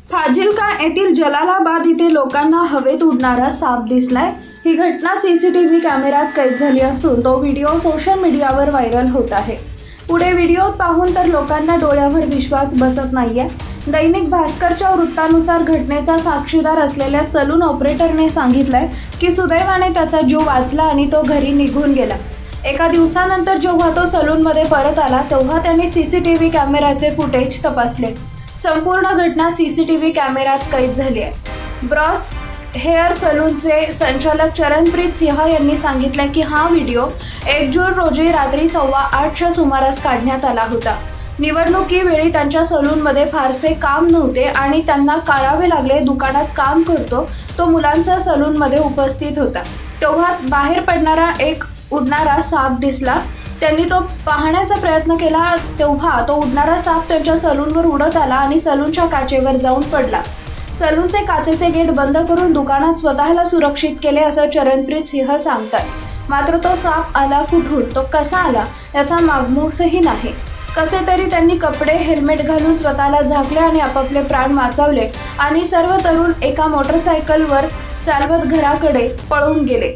फाजिल्का येथील जलालाबाद इथे लोकांना हवेत उडणारा साप दिसलाय। ही घटना सीसीटीव्ही कॅमेऱ्यात कैद झाली असून तो व्हिडिओ सोशल मीडियावर व्हायरल होत आहे। पुढे व्हिडिओ पाहून तर लोकांना डोळ्यावर विश्वास बसत नाहीये। दैनिक भास्करच्या वृत्तानुसार घटनेचा साक्षीदार असलेल्या सलून ऑपरेटरने सांगितलंय की सुदैवाने त्याचा जीव वाचला आणि तो घरी निघून गेला। एका दिवसानंतर जेव्हा तो सलूनमध्ये परत आला तेव्हा त्याने सीसीटीव्ही कॅमेऱ्याचे फुटेज तपासले। संपूर्ण घटना सीसीटीव्ही कॅमेऱ्यात कैद झाली आहे। ब्रॉस हेअर सलूनचे संचालक चरणप्रीत सिंह यांनी सांगितले की हा व्हिडिओ 1 जून रोजी रात्री 8:15च्या सुमारास काढण्यात आला होता। निवडणुकीवेळी त्यांच्या सलूनमध्ये फारसे काम नव्हते आणि त्यांना काढावे लागले। दुकानात काम करतो तो मुलांच्या सलूनमध्ये उपस्थित होता तेव्हा बाहेर पडणारा एक उडणारा साप दिसला। त्यांनी तो पाहण्याचा प्रयत्न केला तेव्हा तो उडणारा साप त्यांच्या सलूनवर उडत आला आणि सलूनच्या काचेवर जाऊन पडला। सलूनचे काचेचे गेट बंद करून दुकानात स्वतःला सुरक्षित केले असं चरणप्रीत सिंह सांगतात। मात्र तो साप आला कुठून, तो कसा आला याचा मागमूसही नाही। कसे तरी त्यांनी कपडे हेल्मेट घालून स्वतःला झाकले आणि आपापले प्राण वाचवले आणि सर्व तरुण एका मोटरसायकलवर चालवत घराकडे पळून गेले।